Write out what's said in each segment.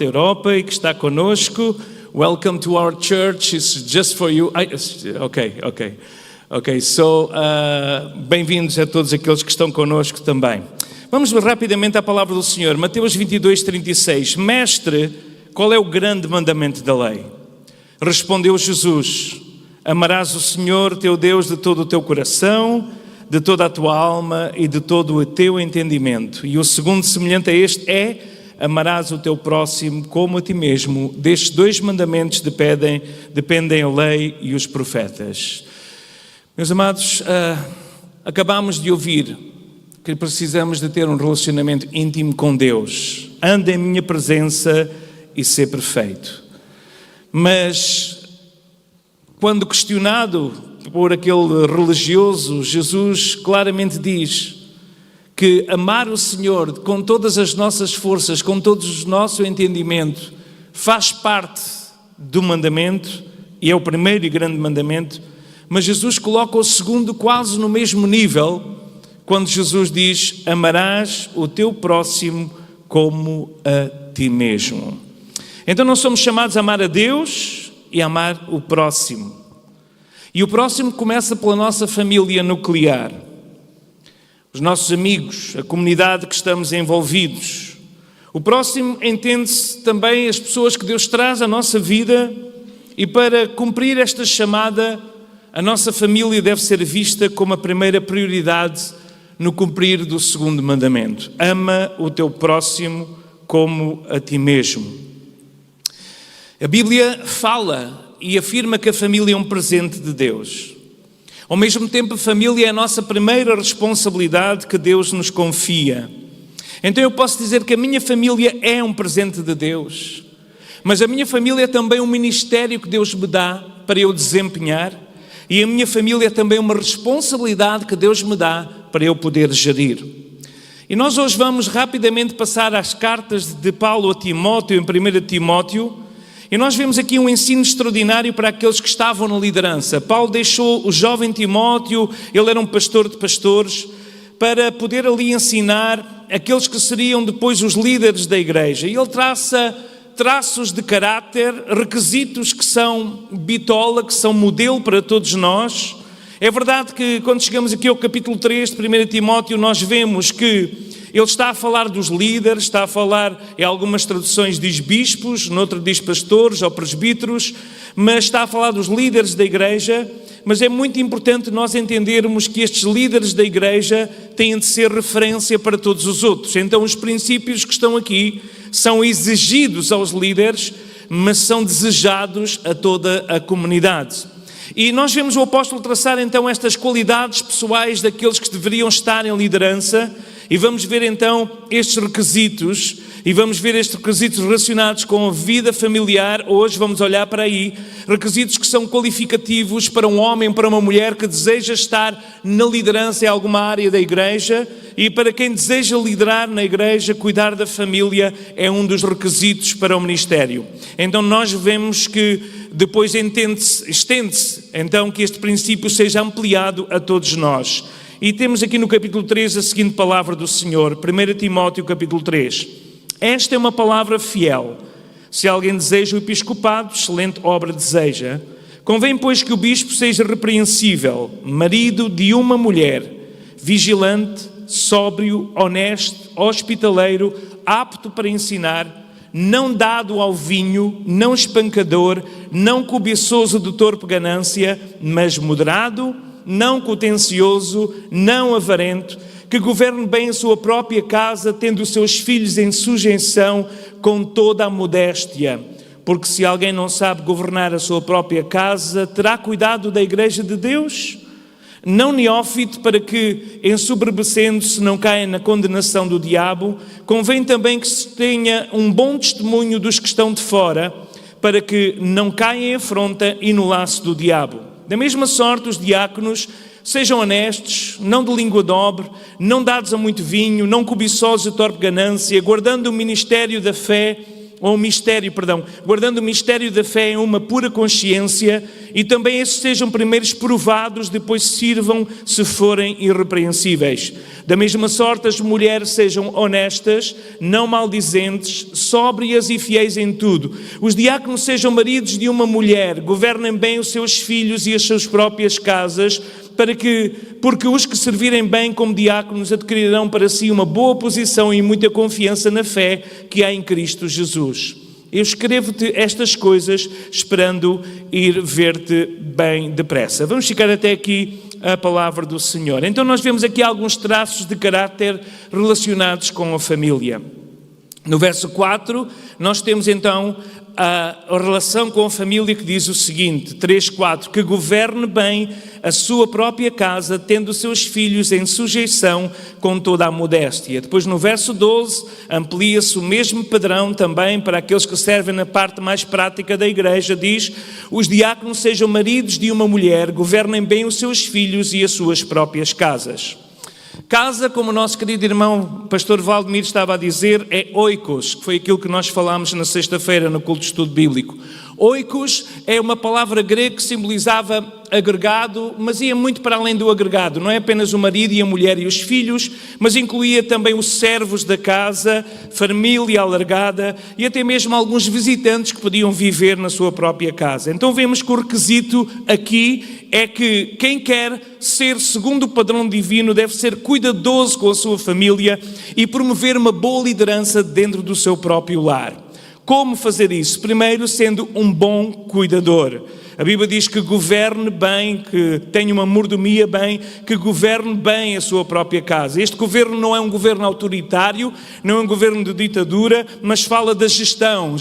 da Europa e que está connosco. Welcome to our church, it's just for you. Ok, so, bem-vindos a todos aqueles que estão connosco também. Vamos rapidamente à palavra do Senhor, Mateus 22:36. Mestre, qual é o grande mandamento da lei? Respondeu Jesus: amarás o Senhor teu Deus de todo o teu coração, de toda a tua alma e de todo o teu entendimento. E o segundo semelhante a este é: amarás o teu próximo como a ti mesmo. Destes dois mandamentos dependem a lei e os profetas. Meus amados, acabamos de ouvir que precisamos de ter um relacionamento íntimo com Deus. Anda em minha presença e ser perfeito. Mas, quando questionado por aquele religioso, Jesus claramente diz que amar o Senhor com todas as nossas forças, com todo o nosso entendimento, faz parte do mandamento, e é o primeiro e grande mandamento, mas Jesus coloca o segundo quase no mesmo nível, quando Jesus diz: amarás o teu próximo como a ti mesmo. Então nós somos chamados a amar a Deus e a amar o próximo. E o próximo começa pela nossa família nuclear. Os nossos amigos, a comunidade que estamos envolvidos. O próximo entende-se também as pessoas que Deus traz à nossa vida, e para cumprir esta chamada, a nossa família deve ser vista como a primeira prioridade no cumprir do segundo mandamento. Ama o teu próximo como a ti mesmo. A Bíblia fala e afirma que a família é um presente de Deus. Ao mesmo tempo, a família é a nossa primeira responsabilidade que Deus nos confia. Então eu posso dizer que a minha família é um presente de Deus, mas a minha família é também um ministério que Deus me dá para eu desempenhar, e a minha família é também uma responsabilidade que Deus me dá para eu poder gerir. E nós hoje vamos rapidamente passar às cartas de Paulo a Timóteo, em 1 Timóteo, e nós vemos aqui um ensino extraordinário para aqueles que estavam na liderança. Paulo deixou o jovem Timóteo, ele era um pastor de pastores, para poder ali ensinar aqueles que seriam depois os líderes da igreja. E ele traça traços de caráter, requisitos que são bitola, que são modelo para todos nós. É verdade que quando chegamos aqui ao capítulo 3 de 1 Timóteo, nós vemos que ele está a falar dos líderes, está a falar, em algumas traduções diz bispos, noutra diz pastores ou presbíteros, mas está a falar dos líderes da igreja. Mas é muito importante nós entendermos que estes líderes da igreja têm de ser referência para todos os outros. Então os princípios que estão aqui são exigidos aos líderes, mas são desejados a toda a comunidade. E nós vemos o apóstolo traçar então estas qualidades pessoais daqueles que deveriam estar em liderança, e vamos ver então estes requisitos, e vamos ver estes requisitos relacionados com a vida familiar. Hoje vamos olhar para aí, requisitos que são qualificativos para um homem, para uma mulher que deseja estar na liderança em alguma área da igreja, e para quem deseja liderar na igreja, cuidar da família é um dos requisitos para o ministério. Então nós vemos que depois estende-se então que este princípio seja ampliado a todos nós. E temos aqui no capítulo 3 a seguinte palavra do Senhor, 1 Timóteo capítulo 3. Esta é uma palavra fiel. Se alguém deseja o episcopado, excelente obra deseja. Convém, pois, que o bispo seja repreensível, marido de uma mulher, vigilante, sóbrio, honesto, hospitaleiro, apto para ensinar, não dado ao vinho, não espancador, não cobiçoso de torpe ganância, mas moderado, não contencioso, não avarento, que governe bem a sua própria casa, tendo os seus filhos em sujeição com toda a modéstia. Porque se alguém não sabe governar a sua própria casa, terá cuidado da igreja de Deus? Não neófito, para que, ensoberbecendo-se, não caia na condenação do diabo. Convém também que se tenha um bom testemunho dos que estão de fora, para que não caia em afronta e no laço do diabo. Da mesma sorte, os diáconos sejam honestos, não de língua dobre, não dados a muito vinho, não cobiçosos de torpe ganância, guardando o ministério da fé ou guardando o mistério da fé em uma pura consciência, e também esses sejam primeiros provados, depois sirvam se forem irrepreensíveis. Da mesma sorte, as mulheres sejam honestas, não maldizentes, sóbrias e fiéis em tudo. Os diáconos sejam maridos de uma mulher, governem bem os seus filhos e as suas próprias casas, porque os que servirem bem como diáconos adquirirão para si uma boa posição e muita confiança na fé que há em Cristo Jesus. Eu escrevo-te estas coisas esperando ir ver-te bem depressa. Vamos ficar até aqui a palavra do Senhor. Então nós vemos aqui alguns traços de caráter relacionados com a família. No verso 4, nós temos então a relação com a família que diz o seguinte, 3:4, que governe bem a sua própria casa, tendo os seus filhos em sujeição com toda a modéstia. Depois no verso 12, amplia-se o mesmo padrão também para aqueles que servem na parte mais prática da igreja, diz, os diáconos sejam maridos de uma mulher, governem bem os seus filhos e as suas próprias casas. Casa, como o nosso querido irmão pastor Valdemir estava a dizer, é oikos, que foi aquilo que nós falámos na sexta-feira no culto de estudo bíblico. Oikos é uma palavra grega que simbolizava agregado, mas ia muito para além do agregado. Não é apenas o marido e a mulher e os filhos, mas incluía também os servos da casa, família alargada e até mesmo alguns visitantes que podiam viver na sua própria casa. Então vemos que o requisito aqui é que quem quer ser segundo o padrão divino deve ser cuidadoso com a sua família e promover uma boa liderança dentro do seu próprio lar. Como fazer isso? Primeiro, sendo um bom cuidador. A Bíblia diz que governe bem, que tenha uma mordomia bem, que governe bem a sua própria casa. Este governo não é um governo autoritário, não é um governo de ditadura, mas fala da gestão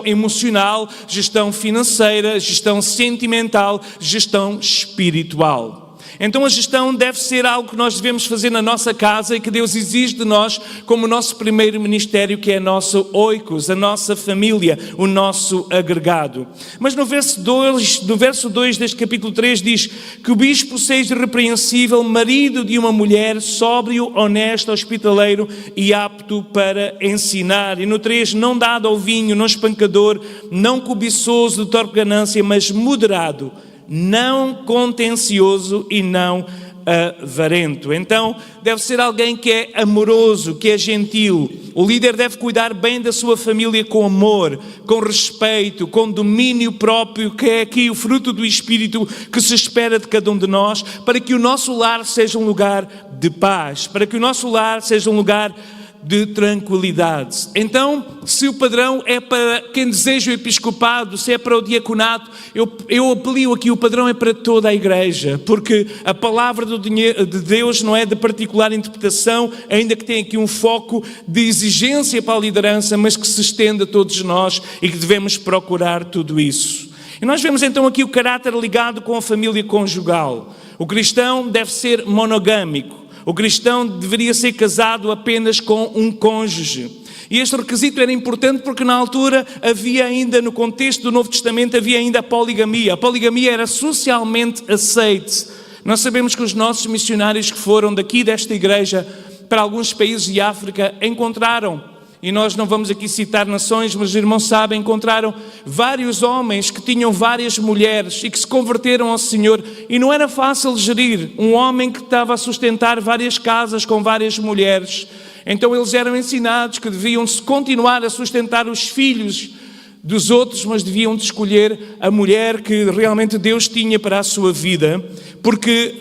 emocional, gestão financeira, gestão sentimental, gestão espiritual. Então a gestão deve ser algo que nós devemos fazer na nossa casa e que Deus exige de nós como o nosso primeiro ministério, que é nosso oikos, a nossa família, o nosso agregado. Mas no verso 2 deste capítulo 3 diz que o bispo seja irrepreensível, marido de uma mulher, sóbrio, honesto, hospitaleiro e apto para ensinar. E no 3, não dado ao vinho, não espancador, não cobiçoso de torpe ganância, mas moderado, não contencioso e não avarento. Então, deve ser alguém que é amoroso, que é gentil. O líder deve cuidar bem da sua família com amor, com respeito, com domínio próprio, que é aqui o fruto do Espírito que se espera de cada um de nós, para que o nosso lar seja um lugar de paz, para que o nosso lar seja um lugar de tranquilidade. Então, se o padrão é para quem deseja o episcopado, se é para o diaconato, eu apelio aqui, o padrão é para toda a igreja, porque a palavra de Deus não é de particular interpretação, ainda que tenha aqui um foco de exigência para a liderança, mas que se estenda a todos nós e que devemos procurar tudo isso. E nós vemos então aqui o caráter ligado com a família conjugal. O cristão deve ser monogâmico. O cristão deveria ser casado apenas com um cônjuge. E este requisito era importante porque na altura havia ainda, no contexto do Novo Testamento, havia ainda a poligamia. A poligamia era socialmente aceite. Nós sabemos que os nossos missionários que foram daqui desta igreja para alguns países de África encontraram, e nós não vamos aqui citar nações, mas os irmãos sabem, encontraram vários homens que tinham várias mulheres e que se converteram ao Senhor. E não era fácil gerir um homem que estava a sustentar várias casas com várias mulheres. Então eles eram ensinados que deviam continuar a sustentar os filhos dos outros, mas deviam de escolher a mulher que realmente Deus tinha para a sua vida, porque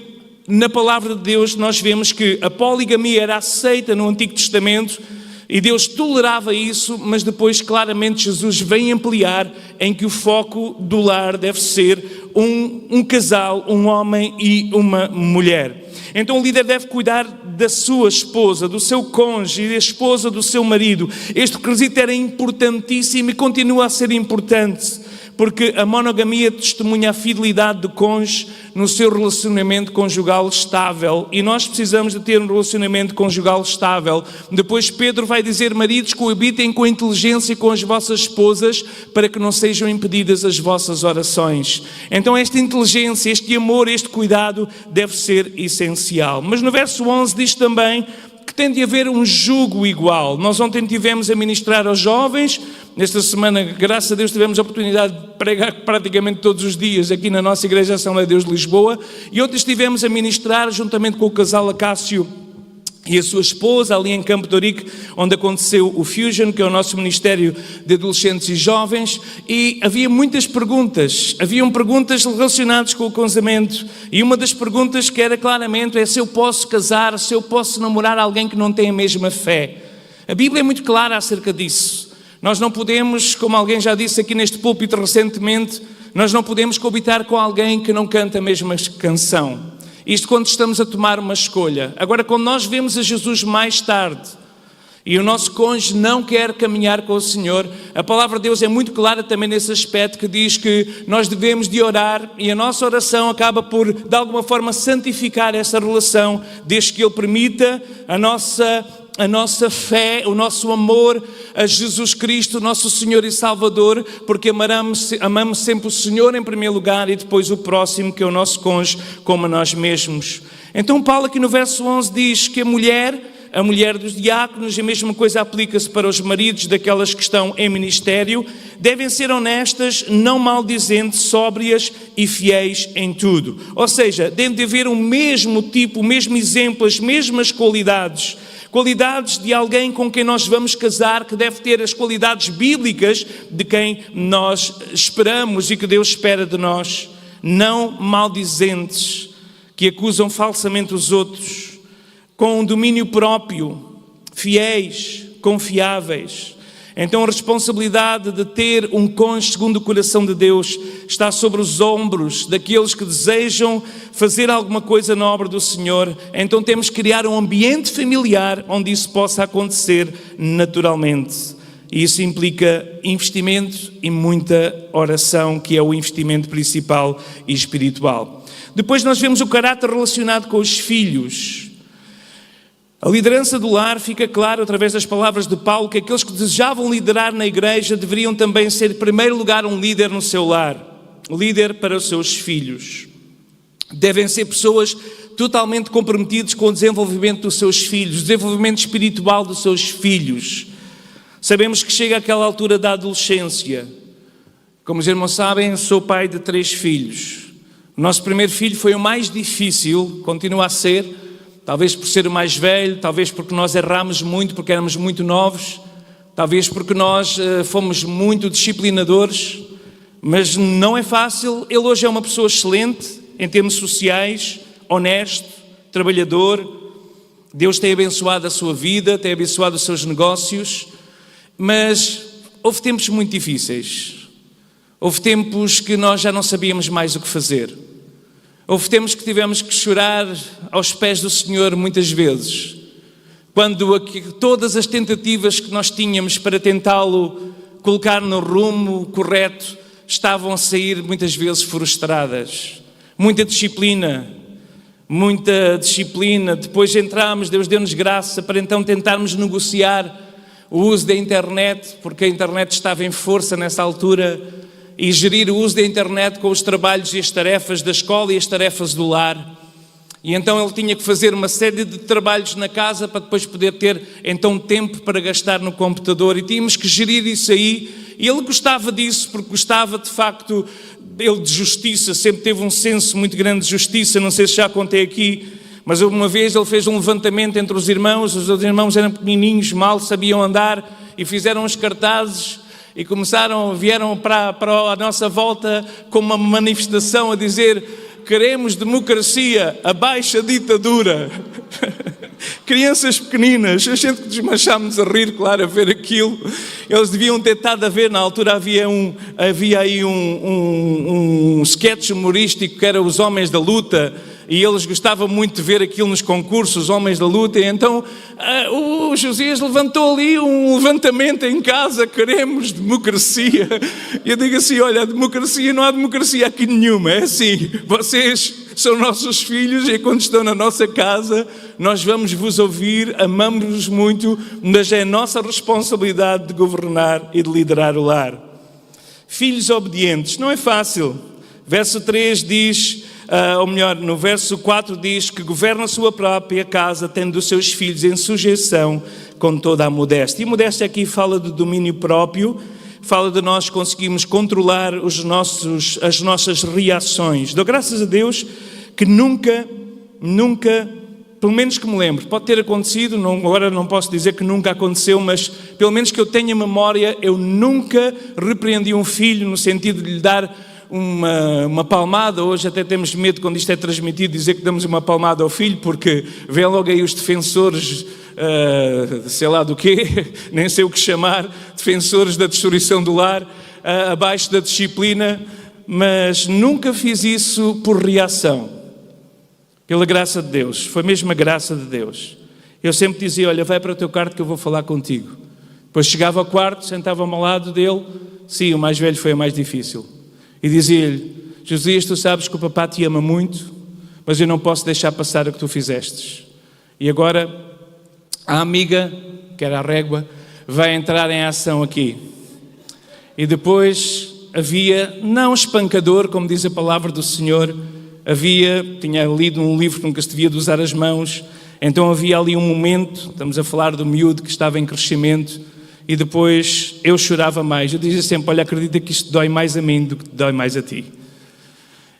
na palavra de Deus nós vemos que a poligamia era aceita no Antigo Testamento, e Deus tolerava isso, mas depois claramente Jesus vem ampliar em que o foco do lar deve ser um casal, um homem e uma mulher. Então o líder deve cuidar da sua esposa, do seu cônjuge e da esposa do seu marido. Este requisito era importantíssimo e continua a ser importante, porque a monogamia testemunha a fidelidade do cônjuge no seu relacionamento conjugal estável, e nós precisamos de ter um relacionamento conjugal estável. Depois Pedro vai dizer: maridos, coabitem com inteligência com as vossas esposas, para que não sejam impedidas as vossas orações. Então esta inteligência, este amor, este cuidado deve ser essencial. Mas no verso 11 diz também que tem de haver um jugo igual. Nós ontem tivemos a ministrar aos jovens Nesta semana, graças a Deus, tivemos a oportunidade de pregar praticamente todos os dias aqui na nossa Igreja Assembleia de Deus de Lisboa, e ontem estivemos a ministrar juntamente com o casal Acácio e a sua esposa, ali em Campo de Ourique, onde aconteceu o Fusion, que é o nosso Ministério de Adolescentes e Jovens, e havia muitas perguntas. Haviam perguntas relacionadas com o casamento, e uma das perguntas que era claramente é se eu posso casar, se eu posso namorar alguém que não tem a mesma fé. A Bíblia é muito clara acerca disso. Nós não podemos, como alguém já disse aqui neste púlpito recentemente, nós não podemos coabitar com alguém que não canta a mesma canção. Isto quando estamos a tomar uma escolha. Agora, quando nós vemos a Jesus mais tarde e o nosso cônjuge não quer caminhar com o Senhor, a palavra de Deus é muito clara também nesse aspecto, que diz que nós devemos de orar, e a nossa oração acaba por, de alguma forma, santificar essa relação, desde que Ele permita a nossa fé, o nosso amor a Jesus Cristo, nosso Senhor e Salvador, porque amamos sempre o Senhor em primeiro lugar e depois o próximo, que é o nosso cônjuge, como a nós mesmos. Então Paulo aqui no verso 11 diz que a mulher dos diáconos, e a mesma coisa aplica-se para os maridos daquelas que estão em ministério, devem ser honestas, não maldizentes, sóbrias e fiéis em tudo. Ou seja, deve haver o mesmo tipo, o mesmo exemplo, as mesmas qualidades de alguém com quem nós vamos casar, que deve ter as qualidades bíblicas de quem nós esperamos e que Deus espera de nós. Não maldizentes, que acusam falsamente os outros, com um domínio próprio, fiéis, confiáveis. Então a responsabilidade de ter um cônjuge segundo o coração de Deus está sobre os ombros daqueles que desejam fazer alguma coisa na obra do Senhor. Então temos que criar um ambiente familiar onde isso possa acontecer naturalmente. E isso implica investimento e muita oração, que é o investimento principal e espiritual. Depois nós vemos o caráter relacionado com os filhos. A liderança do lar fica claro através das palavras de Paulo que aqueles que desejavam liderar na igreja deveriam também ser, em primeiro lugar, um líder no seu lar, líder para os seus filhos. Devem ser pessoas totalmente comprometidas com o desenvolvimento dos seus filhos, o desenvolvimento espiritual dos seus filhos. Sabemos que chega àquela altura da adolescência. Como os irmãos sabem, sou pai de 3 filhos. O nosso primeiro filho foi o mais difícil, continua a ser. Talvez por ser o mais velho, talvez porque nós erramos muito, porque éramos muito novos, talvez porque nós fomos muito disciplinadores, mas não é fácil. Ele hoje é uma pessoa excelente em termos sociais, honesto, trabalhador. Deus tem abençoado a sua vida, tem abençoado os seus negócios, mas houve tempos muito difíceis. Houve tempos que nós já não sabíamos mais o que fazer. Houve tempos que tivemos que chorar aos pés do Senhor muitas vezes, quando todas as tentativas que nós tínhamos para tentá-lo colocar no rumo correto estavam a sair muitas vezes frustradas. Muita disciplina, depois entramos, Deus deu-nos graça para então tentarmos negociar o uso da internet, porque a internet estava em força nessa altura, e gerir o uso da internet com os trabalhos e as tarefas da escola e as tarefas do lar. E então ele tinha que fazer uma série de trabalhos na casa para depois poder ter então tempo para gastar no computador, e tínhamos que gerir isso aí. E ele gostava disso porque gostava de facto, ele de justiça, sempre teve um senso muito grande de justiça, não sei se já contei aqui, mas uma vez ele fez um levantamento entre os irmãos irmãos eram pequenininhos, mal sabiam andar, e fizeram uns cartazes e vieram para a nossa volta com uma manifestação a dizer: queremos democracia, abaixo a ditadura. Crianças pequeninas, a gente que desmanchámos a rir, claro, a ver aquilo. Eles deviam ter estado a ver, na altura havia aí um sketch humorístico que era Os Homens da Luta, e eles gostavam muito de ver aquilo nos concursos, Os Homens da Luta, e então o Josias levantou ali um levantamento em casa: queremos democracia. E eu digo assim: olha, a democracia, não há democracia aqui nenhuma, é assim, vocês são nossos filhos e quando estão na nossa casa nós vamos vos ouvir, amamos-vos muito, mas é a nossa responsabilidade de governar e de liderar o lar. Filhos obedientes, não é fácil. Verso 3 diz, ou melhor, no verso 4 diz que governa a sua própria casa, tendo os seus filhos em sujeição com toda a modéstia. E modéstia aqui fala de domínio próprio, fala de nós conseguimos controlar as nossas reações. Dou graças a Deus que nunca, pelo menos que me lembro, pode ter acontecido, agora não posso dizer que nunca aconteceu, mas pelo menos que eu tenha memória, eu nunca repreendi um filho no sentido de lhe dar uma palmada. Hoje até temos medo quando isto é transmitido dizer que damos uma palmada ao filho, porque vêm logo aí os defensores, sei lá do quê, nem sei o que chamar, defensores da destruição do lar, abaixo da disciplina, mas nunca fiz isso por reação, pela graça de Deus, foi mesmo a graça de Deus. Eu sempre dizia, olha, vai para o teu quarto que eu vou falar contigo. Depois chegava ao quarto, sentava-me ao lado dele, sim, o mais velho foi o mais difícil. E dizia-lhe, Josias, tu sabes que o papá te ama muito, mas eu não posso deixar passar o que tu fizestes. E agora, a amiga, que era a régua, vai entrar em ação aqui. E depois havia, não espancador, como diz a palavra do Senhor, tinha lido um livro que nunca se devia de usar as mãos, então havia ali um momento, estamos a falar do miúdo que estava em crescimento, e depois eu chorava mais. Eu dizia sempre, olha, acredita que isto dói mais a mim do que dói mais a ti.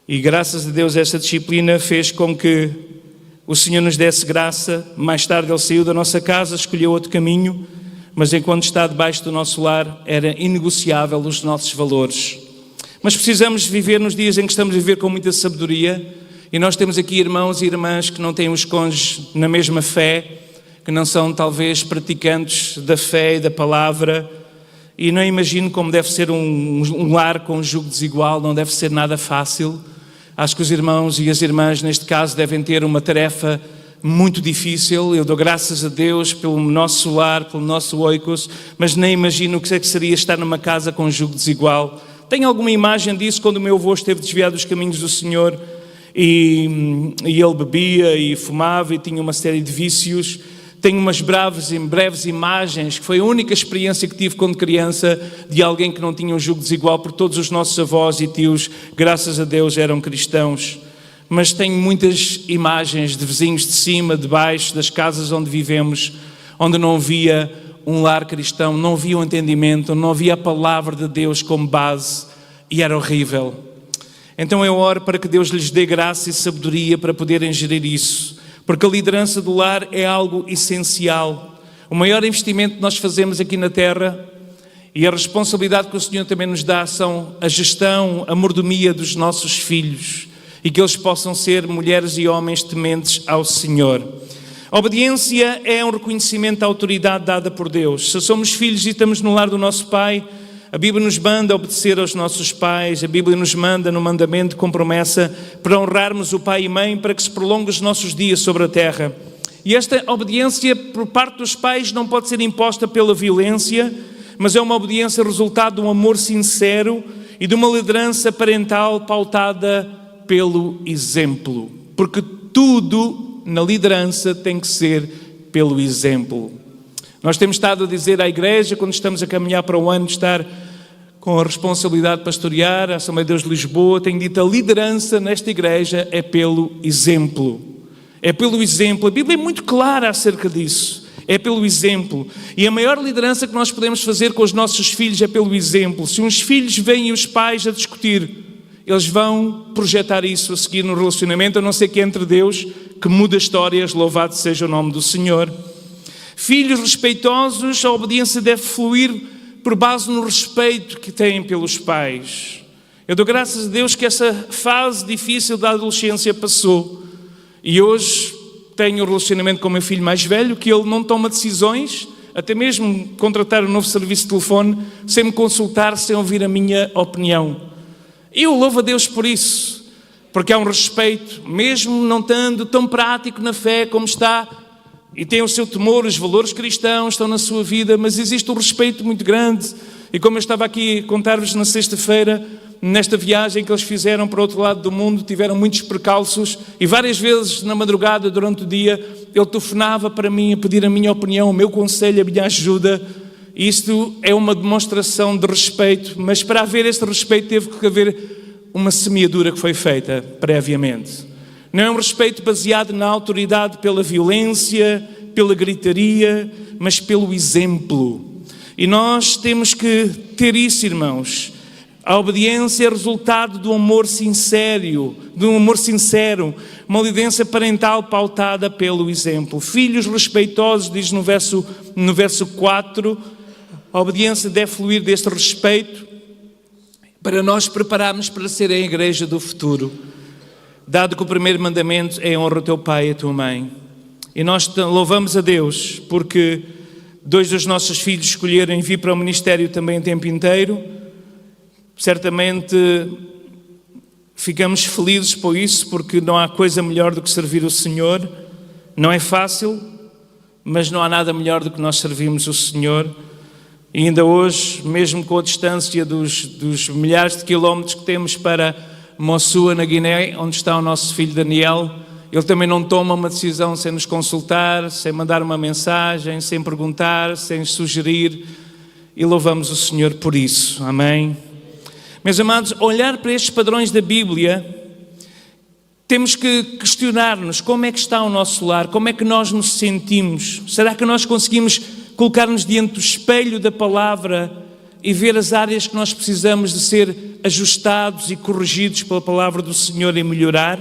E graças a Deus essa disciplina fez com que o Senhor nos desse graça. Mais tarde ele saiu da nossa casa, escolheu outro caminho, mas enquanto está debaixo do nosso lar era inegociável os nossos valores. Mas precisamos viver nos dias em que estamos a viver com muita sabedoria, e nós temos aqui irmãos e irmãs que não têm os cônjuges na mesma fé, que não são talvez praticantes da fé e da palavra, e não imagino como deve ser um lar com um jugo desigual, não deve ser nada fácil. Acho que os irmãos e as irmãs neste caso devem ter uma tarefa muito difícil. Eu dou graças a Deus pelo nosso lar, pelo nosso oikos, mas nem imagino o que é que seria estar numa casa com um jugo desigual. Tenho alguma imagem disso quando o meu avô esteve desviado dos caminhos do Senhor e ele bebia e fumava e tinha uma série de vícios. Tenho umas breves imagens, que foi a única experiência que tive quando criança de alguém que não tinha um jugo desigual, porque todos os nossos avós e tios, graças a Deus, eram cristãos. Mas tenho muitas imagens de vizinhos de cima, de baixo, das casas onde vivemos, onde não havia um lar cristão, não havia um entendimento, não havia a palavra de Deus como base, e era horrível. Então eu oro para que Deus lhes dê graça e sabedoria para poderem gerir isso. Porque a liderança do lar é algo essencial. O maior investimento que nós fazemos aqui na terra e a responsabilidade que o Senhor também nos dá são a gestão, a mordomia dos nossos filhos e que eles possam ser mulheres e homens tementes ao Senhor. A obediência é um reconhecimento da autoridade dada por Deus. Se somos filhos e estamos no lar do nosso Pai, a Bíblia nos manda a obedecer aos nossos pais, a Bíblia nos manda no mandamento com promessa para honrarmos o pai e mãe para que se prolongue os nossos dias sobre a terra. E esta obediência por parte dos pais não pode ser imposta pela violência, mas é uma obediência resultado de um amor sincero e de uma liderança parental pautada pelo exemplo. Porque tudo na liderança tem que ser pelo exemplo. Nós temos estado a dizer à igreja, quando estamos a caminhar para o ano de estar com a responsabilidade de pastorear a Assembleia de Deus de Lisboa, tenho dito, a liderança nesta igreja é pelo exemplo. É pelo exemplo. A Bíblia é muito clara acerca disso. É pelo exemplo. E a maior liderança que nós podemos fazer com os nossos filhos é pelo exemplo. Se uns filhos veem os pais a discutir, eles vão projetar isso a seguir no relacionamento, a não ser que entre Deus, que muda histórias, louvado seja o nome do Senhor. Filhos respeitosos, a obediência deve fluir por base no respeito que têm pelos pais. Eu dou graças a Deus que essa fase difícil da adolescência passou. E hoje tenho um relacionamento com o meu filho mais velho, que ele não toma decisões, até mesmo contratar um novo serviço de telefone, sem me consultar, sem ouvir a minha opinião. E eu louvo a Deus por isso, porque há um respeito, mesmo não estando tão prático na fé como está, e tem o seu temor, os valores cristãos estão na sua vida, mas existe um respeito muito grande. E como eu estava aqui a contar-vos na sexta-feira, nesta viagem que eles fizeram para o outro lado do mundo, tiveram muitos percalços e várias vezes na madrugada, durante o dia, ele telefonava para mim a pedir a minha opinião, o meu conselho, a minha ajuda. Isto é uma demonstração de respeito, mas para haver este respeito teve que haver uma semeadura que foi feita previamente. Não é um respeito baseado na autoridade pela violência, pela gritaria, mas pelo exemplo. E nós temos que ter isso, irmãos. A obediência é resultado do amor sincero, uma obediência parental pautada pelo exemplo. Filhos respeitosos, diz no verso 4, a obediência deve fluir deste respeito para nós prepararmos para ser a igreja do futuro. Dado que o primeiro mandamento é honra o teu pai e a tua mãe. E nós louvamos a Deus porque 2 dos nossos filhos escolheram vir para o ministério também em tempo inteiro. Certamente ficamos felizes por isso, porque não há coisa melhor do que servir o Senhor. Não é fácil, mas não há nada melhor do que nós servirmos o Senhor. E ainda hoje, mesmo com a distância dos milhares de quilómetros que temos para Mossoua, na Guiné, onde está o nosso filho Daniel, ele também não toma uma decisão sem nos consultar, sem mandar uma mensagem, sem perguntar, sem sugerir. E louvamos o Senhor por isso. Amém? Meus amados, olhar para estes padrões da Bíblia, temos que questionar-nos como é que está o nosso lar, como é que nós nos sentimos. Será que nós conseguimos colocar-nos diante do espelho da palavra e ver as áreas que nós precisamos de ser ajustados e corrigidos pela palavra do Senhor e melhorar?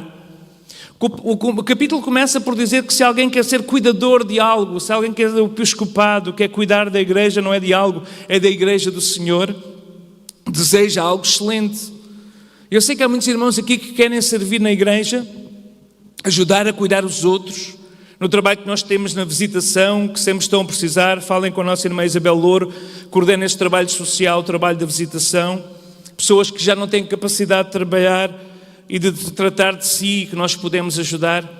O capítulo começa por dizer que se alguém quer ser cuidador de algo, se alguém quer ser o episcopado, quer cuidar da igreja, não é de algo, é da igreja do Senhor, deseja algo excelente. Eu sei que há muitos irmãos aqui que querem servir na igreja, ajudar a cuidar os outros, no trabalho que nós temos na visitação, que sempre estão a precisar. Falem com a nossa irmã Isabel Louro, coordena este trabalho social, o trabalho da visitação. Pessoas que já não têm capacidade de trabalhar e de tratar de si, que nós podemos ajudar.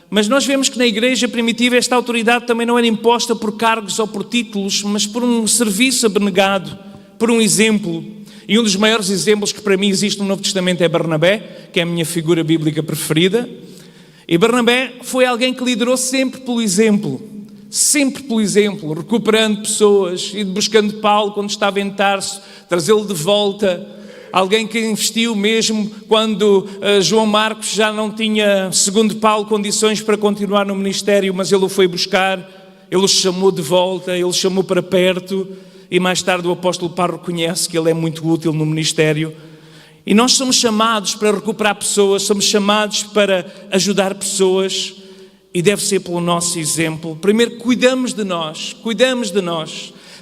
Mas nós vemos que na igreja primitiva esta autoridade também não era imposta por cargos ou por títulos, mas por um serviço abnegado, por um exemplo. E um dos maiores exemplos que para mim existe no Novo Testamento é Barnabé, que é a minha figura bíblica preferida. E Barnabé foi alguém que liderou sempre pelo exemplo, recuperando pessoas e buscando Paulo quando estava em Tarso, trazê-lo de volta. Alguém que investiu mesmo quando João Marcos já não tinha, segundo Paulo, condições para continuar no ministério, mas ele o foi buscar, ele o chamou de volta, ele o chamou para perto. E mais tarde o apóstolo Paulo reconhece que ele é muito útil no ministério. E nós somos chamados para recuperar pessoas, somos chamados para ajudar pessoas e deve ser pelo nosso exemplo. Primeiro, cuidamos de nós.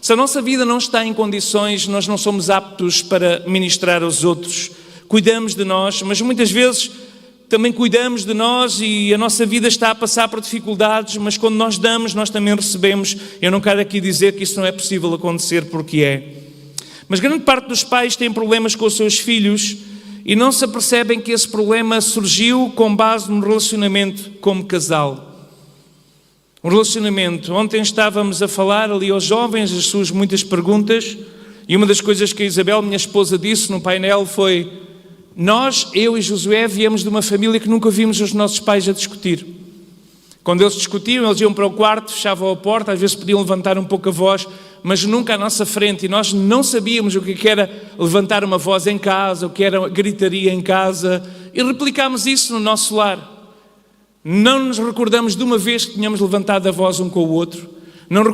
Se a nossa vida não está em condições, nós não somos aptos para ministrar aos outros. Cuidamos de nós, mas muitas vezes também cuidamos de nós e a nossa vida está a passar por dificuldades, mas quando nós damos, nós também recebemos. Eu não quero aqui dizer que isso não é possível acontecer, porque é. Mas grande parte dos pais têm problemas com os seus filhos e não se apercebem que esse problema surgiu com base no relacionamento como casal. Um relacionamento. Ontem estávamos a falar ali aos jovens, as suas muitas perguntas, e uma das coisas que a Isabel, minha esposa, disse no painel foi: nós, eu e Josué, viemos de uma família que nunca vimos os nossos pais a discutir. Quando eles discutiam, eles iam para o quarto, fechavam a porta, às vezes podiam levantar um pouco a voz, mas nunca à nossa frente. E nós não sabíamos o que era levantar uma voz em casa, o que era gritaria em casa. E replicámos isso no nosso lar. Não nos recordamos de uma vez que tínhamos levantado a voz um com o outro. Não nos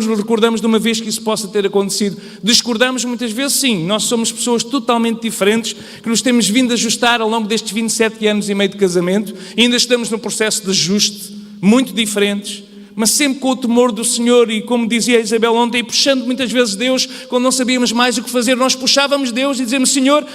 recordamos de uma vez que isso possa ter acontecido. Discordamos muitas vezes, sim. Nós somos pessoas totalmente diferentes, que nos temos vindo a ajustar ao longo destes 27 anos e meio de casamento. E ainda estamos no processo de ajuste, muito diferentes, mas sempre com o temor do Senhor. E como dizia a Isabel ontem, puxando muitas vezes Deus, quando não sabíamos mais o que fazer, nós puxávamos Deus e dizíamos: Senhor,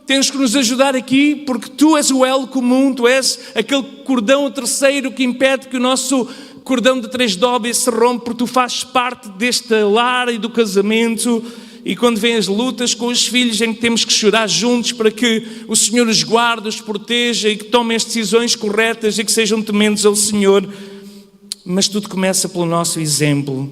tens que nos ajudar aqui, porque Tu és o elo comum, Tu és aquele cordão terceiro que impede que o nosso cordão de 3 dobras se rompe, porque Tu fazes parte deste lar e do casamento. E quando vêm as lutas com os filhos, em que temos que chorar juntos para que o Senhor os guarde, os proteja e que tomem as decisões corretas e que sejam tementes ao Senhor. Mas tudo começa pelo nosso exemplo.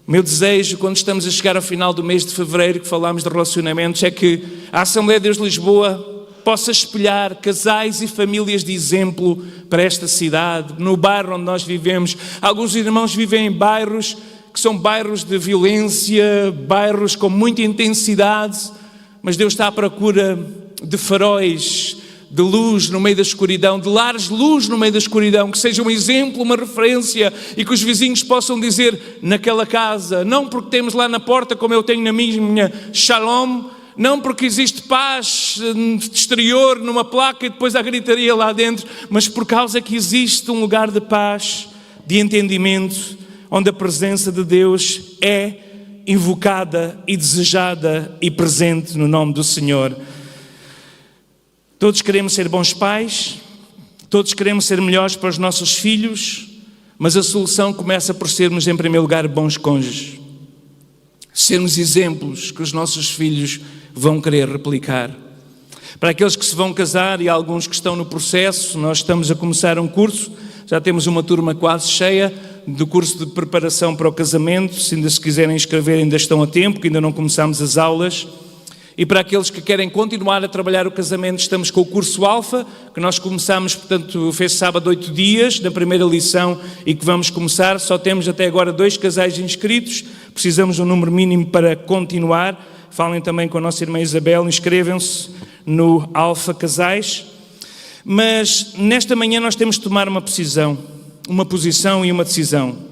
Meu desejo, quando estamos a chegar ao final do mês de fevereiro, que falámos de relacionamentos, é que a Assembleia de Deus de Lisboa possa espelhar casais e famílias de exemplo para esta cidade, no bairro onde nós vivemos. Alguns irmãos vivem em bairros que são bairros de violência, bairros com muita intensidade, mas Deus está à procura de faróis, de luz no meio da escuridão, de lares de luz no meio da escuridão, que seja um exemplo, uma referência e que os vizinhos possam dizer naquela casa, não porque temos lá na porta, como eu tenho na minha, Shalom, não porque existe paz exterior numa placa e depois a gritaria lá dentro, mas por causa que existe um lugar de paz, de entendimento, onde a presença de Deus é invocada e desejada e presente no nome do Senhor. Todos queremos ser bons pais, todos queremos ser melhores para os nossos filhos, mas a solução começa por sermos, em primeiro lugar, bons cônjuges. Sermos exemplos que os nossos filhos vão querer replicar. Para aqueles que se vão casar e alguns que estão no processo, nós estamos a começar um curso, já temos uma turma quase cheia do curso de preparação para o casamento. Se ainda se quiserem inscrever, ainda estão a tempo, que ainda não começamos as aulas. E para aqueles que querem continuar a trabalhar o casamento, estamos com o curso Alfa, que nós começamos, portanto, fez sábado 8 dias, na primeira lição, e que vamos começar. Só temos até agora 2 casais inscritos, precisamos de um número mínimo para continuar. Falem também com a nossa irmã Isabel, inscrevam-se no Alfa Casais. Mas nesta manhã nós temos de tomar uma posição e uma decisão.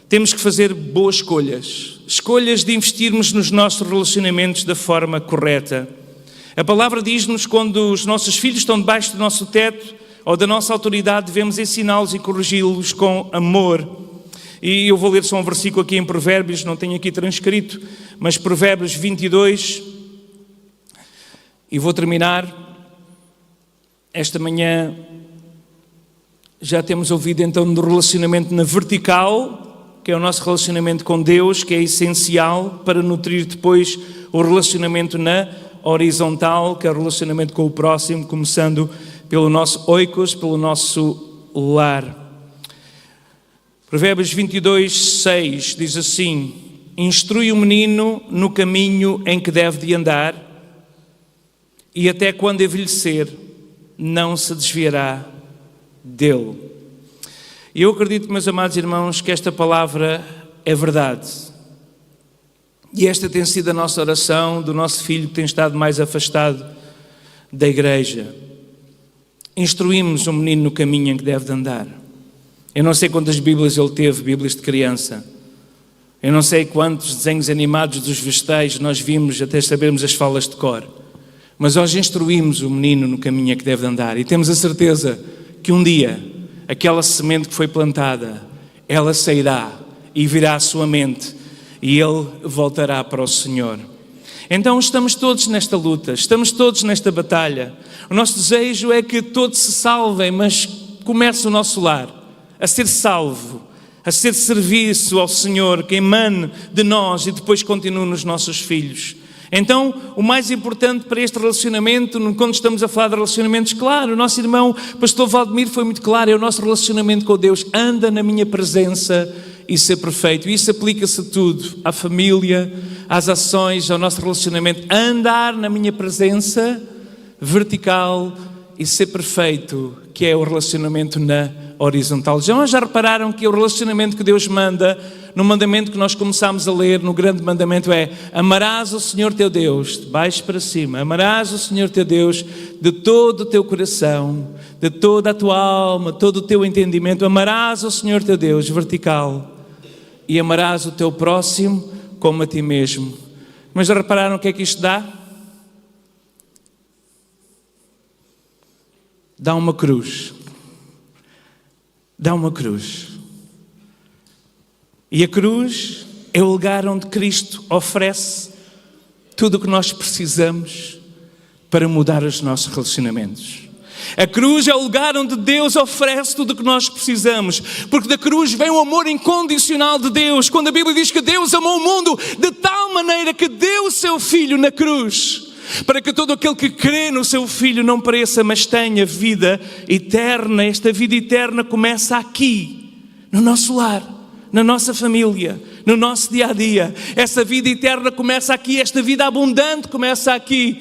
Temos que fazer boas escolhas de investirmos nos nossos relacionamentos da forma correta. A palavra diz-nos, quando os nossos filhos estão debaixo do nosso teto ou da nossa autoridade, devemos ensiná-los e corrigi-los com amor. E eu vou ler só um versículo aqui em Provérbios, não tenho aqui transcrito, mas Provérbios 22, e vou terminar. Esta manhã já temos ouvido então do relacionamento na vertical, que é o nosso relacionamento com Deus, que é essencial para nutrir depois o relacionamento na horizontal, que é o relacionamento com o próximo, começando pelo nosso oikos, pelo nosso lar. Provérbios 22, 6 diz assim: instrui o menino no caminho em que deve de andar, e até quando envelhecer, não se desviará dele. E eu acredito, meus amados irmãos, que esta palavra é verdade. E esta tem sido a nossa oração do nosso filho que tem estado mais afastado da igreja. Instruímos o menino no caminho em que deve de andar. Eu não sei quantas Bíblias ele teve, Bíblias de criança. Eu não sei quantos desenhos animados dos vegetais nós vimos até sabermos as falas de cor. Mas nós instruímos o menino no caminho em que deve de andar. E temos a certeza que um dia aquela semente que foi plantada, ela sairá e virá à sua mente e ele voltará para o Senhor. Então estamos todos nesta luta, estamos todos nesta batalha. O nosso desejo é que todos se salvem, mas comece o nosso lar a ser salvo, a ser serviço ao Senhor, que emane de nós e depois continue nos nossos filhos. Então, o mais importante para este relacionamento, quando estamos a falar de relacionamentos, claro, o nosso irmão, pastor Valdemir, foi muito claro, é o nosso relacionamento com Deus, anda na minha presença e ser perfeito. Isso aplica-se a tudo, à família, às ações, ao nosso relacionamento. Andar na minha presença, vertical, e ser perfeito, que é o relacionamento na horizontal. Já repararam que o relacionamento que Deus manda, no mandamento que nós começámos a ler, no grande mandamento é: amarás o Senhor teu Deus, de baixo para cima, amarás o Senhor teu Deus de todo o teu coração, de toda a tua alma, todo o teu entendimento, amarás o Senhor teu Deus, vertical, e amarás o teu próximo como a ti mesmo. Mas já repararam o que é que isto dá? Dá uma cruz. Dá uma cruz. E a cruz é o lugar onde Cristo oferece tudo o que nós precisamos para mudar os nossos relacionamentos. A cruz é o lugar onde Deus oferece tudo o que nós precisamos, porque da cruz vem o amor incondicional de Deus. Quando a Bíblia diz que Deus amou o mundo de tal maneira que deu o seu Filho na cruz, para que todo aquele que crê no seu Filho não pereça, mas tenha vida eterna. Esta vida eterna começa aqui, no nosso lar, na nossa família, no nosso dia-a-dia. Essa vida eterna começa aqui, esta vida abundante começa aqui.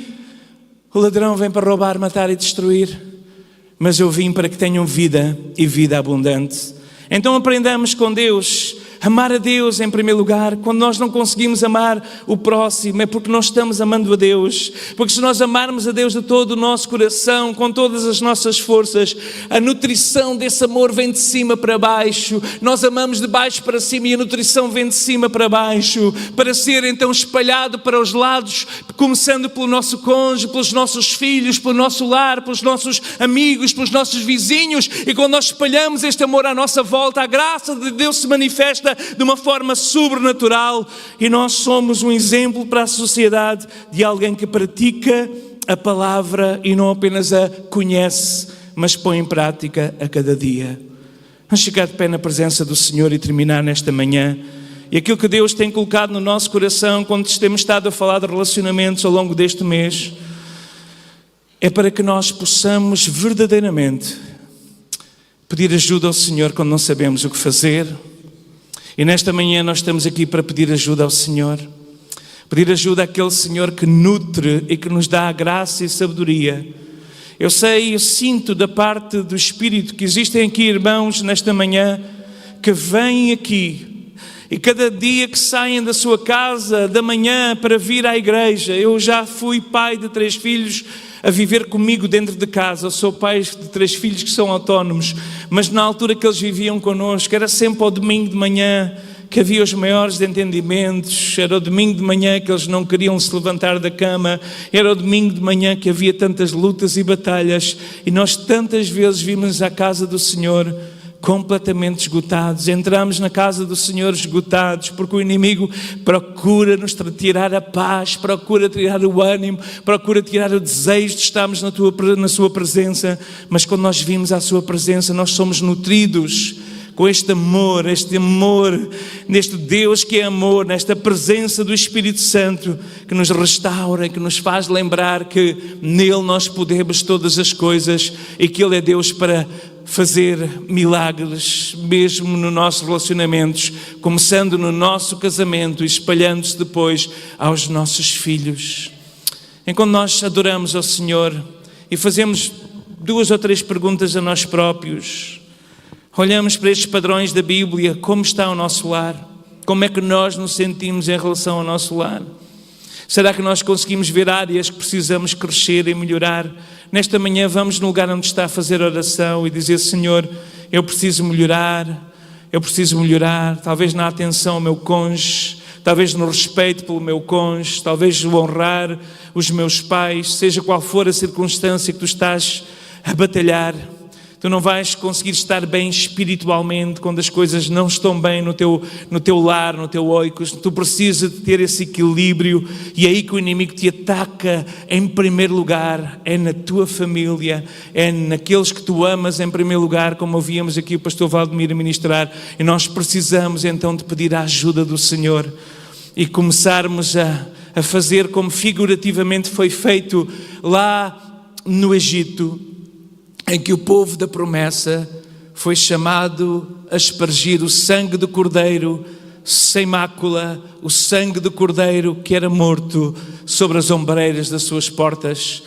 O ladrão vem para roubar, matar e destruir, mas eu vim para que tenham vida e vida abundante. Então aprendamos com Deus Amar a Deus em primeiro lugar. Quando nós não conseguimos amar o próximo, é porque nós estamos amando a Deus. Porque se nós amarmos a Deus de todo o nosso coração, com todas as nossas forças, a nutrição desse amor vem de cima para baixo. Nós amamos de baixo para cima e a nutrição vem de cima para baixo, para ser então espalhado para os lados, começando pelo nosso cônjuge, pelos nossos filhos, pelo nosso lar, pelos nossos amigos, pelos nossos vizinhos. E quando nós espalhamos este amor à nossa volta, a graça de Deus se manifesta de uma forma sobrenatural e nós somos um exemplo para a sociedade de alguém que pratica a palavra e não apenas a conhece, mas põe em prática a cada dia. Vamos ficar de pé na presença do Senhor e terminar nesta manhã. E aquilo que Deus tem colocado no nosso coração quando temos estado a falar de relacionamentos ao longo deste mês é para que nós possamos verdadeiramente pedir ajuda ao Senhor quando não sabemos o que fazer. E nesta manhã nós estamos aqui para pedir ajuda ao Senhor. Pedir ajuda àquele Senhor que nutre e que nos dá a graça e sabedoria. Eu sinto da parte do Espírito que existem aqui irmãos nesta manhã que vêm aqui e cada dia que saem da sua casa da manhã para vir à igreja. Eu já fui pai de 3 filhos a viver comigo dentro de casa. Eu sou pai de 3 filhos que são autónomos, mas na altura que eles viviam connosco, era sempre ao domingo de manhã que havia os maiores entendimentos, era o domingo de manhã que eles não queriam se levantar da cama, era o domingo de manhã que havia tantas lutas e batalhas, e nós tantas vezes vimos à casa do Senhor completamente esgotados. Entramos na casa do Senhor esgotados, porque o inimigo procura nos tirar a paz, procura tirar o ânimo, procura tirar o desejo de estarmos na sua presença. Mas quando nós vimos à sua presença, nós somos nutridos com este amor, neste Deus que é amor, nesta presença do Espírito Santo que nos restaura, que nos faz lembrar que nele nós podemos todas as coisas e que Ele é Deus para fazer milagres, mesmo nos nossos relacionamentos, começando no nosso casamento e espalhando-se depois aos nossos filhos. Enquanto nós adoramos ao Senhor e fazemos 2 ou 3 perguntas a nós próprios, olhamos para estes padrões da Bíblia, como está o nosso lar? Como é que nós nos sentimos em relação ao nosso lar? Será que nós conseguimos ver áreas que precisamos crescer e melhorar? Nesta manhã vamos no lugar onde está a fazer oração e dizer: Senhor, eu preciso melhorar, talvez na atenção ao meu cônjuge, talvez no respeito pelo meu cônjuge, talvez no honrar os meus pais, seja qual for a circunstância que tu estás a batalhar. Tu não vais conseguir estar bem espiritualmente quando as coisas não estão bem no teu lar, no teu oikos. Tu precisas de ter esse equilíbrio e é aí que o inimigo te ataca em primeiro lugar. É na tua família, é naqueles que tu amas em primeiro lugar, como ouvíamos aqui o pastor Valdemir a ministrar. E nós precisamos então de pedir a ajuda do Senhor e começarmos a fazer como figurativamente foi feito lá no Egito, em que o povo da promessa foi chamado a aspergir o sangue do Cordeiro sem mácula, o sangue do Cordeiro que era morto sobre as ombreiras das suas portas.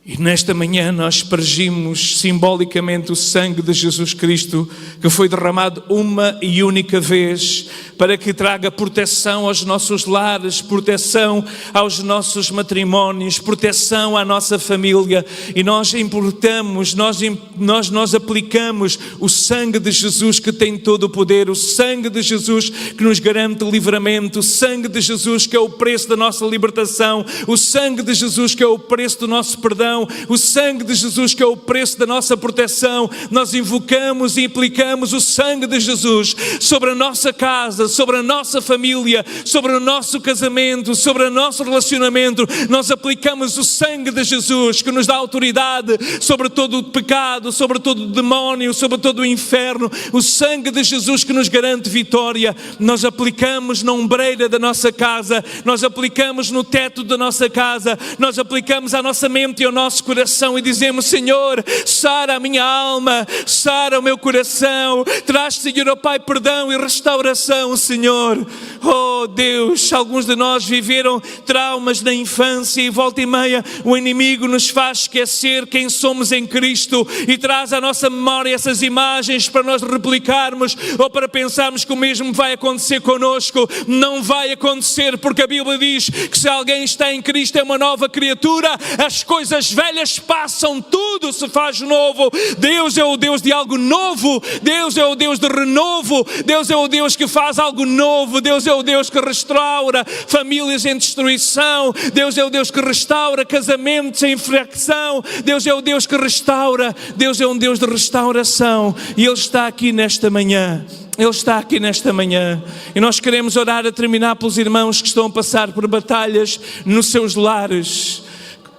E nesta manhã nós aspergimos simbolicamente o sangue de Jesus Cristo, que foi derramado uma e única vez, para que traga proteção aos nossos lares, proteção aos nossos matrimónios, proteção à nossa família. E nós importamos, nós aplicamos o sangue de Jesus que tem todo o poder, o sangue de Jesus que nos garante livramento, o sangue de Jesus que é o preço da nossa libertação, o sangue de Jesus que é o preço do nosso perdão, o sangue de Jesus que é o preço da nossa proteção. Nós invocamos e aplicamos o sangue de Jesus sobre a nossa casa, sobre a nossa família, sobre o nosso casamento, sobre o nosso relacionamento. Nós aplicamos o sangue de Jesus que nos dá autoridade sobre todo o pecado, sobre todo o demónio, sobre todo o inferno. O sangue de Jesus que nos garante vitória. Nós aplicamos na ombreira da nossa casa, nós aplicamos no teto da nossa casa, nós aplicamos à nossa mente e ao nosso coração e dizemos: Senhor, sara a minha alma, sara o meu coração, traz, Senhor, ó Pai, perdão e restauração, Senhor. Oh Deus, alguns de nós viveram traumas na infância e volta e meia o inimigo nos faz esquecer quem somos em Cristo e traz à nossa memória essas imagens para nós replicarmos ou para pensarmos que o mesmo vai acontecer connosco. Não vai acontecer, porque a Bíblia diz que se alguém está em Cristo é uma nova criatura, as coisas velhas passam, tudo se faz novo. Deus é o Deus de algo novo, Deus é o Deus de renovo, Deus é o Deus que faz algo novo, Deus é o Deus que restaura famílias em destruição, Deus é o Deus que restaura casamentos em fracção, Deus é o Deus que restaura, Deus é um Deus de restauração e Ele está aqui nesta manhã. Ele está aqui nesta manhã e nós queremos orar a terminar pelos irmãos que estão a passar por batalhas nos seus lares.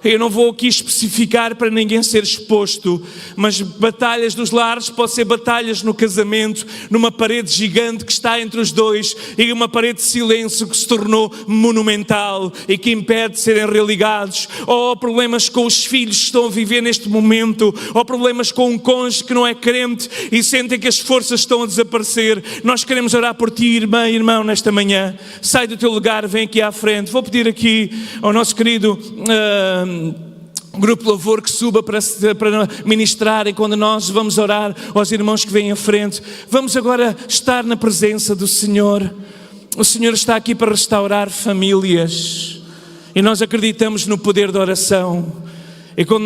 Eu não vou aqui especificar para ninguém ser exposto, mas batalhas dos lares podem ser batalhas no casamento, numa parede gigante que está entre os dois e uma parede de silêncio que se tornou monumental e que impede de serem religados, ou problemas com os filhos que estão a viver neste momento, ou problemas com um cônjuge que não é crente e sentem que as forças estão a desaparecer. Nós queremos orar por ti, irmã e irmão, nesta manhã. Sai do teu lugar, vem aqui à frente. Vou pedir aqui ao nosso querido grupo de louvor que suba para ministrar, e quando nós vamos orar aos irmãos que vêm à frente, vamos agora estar na presença do Senhor. O Senhor está aqui para restaurar famílias e nós acreditamos no poder da oração. E quando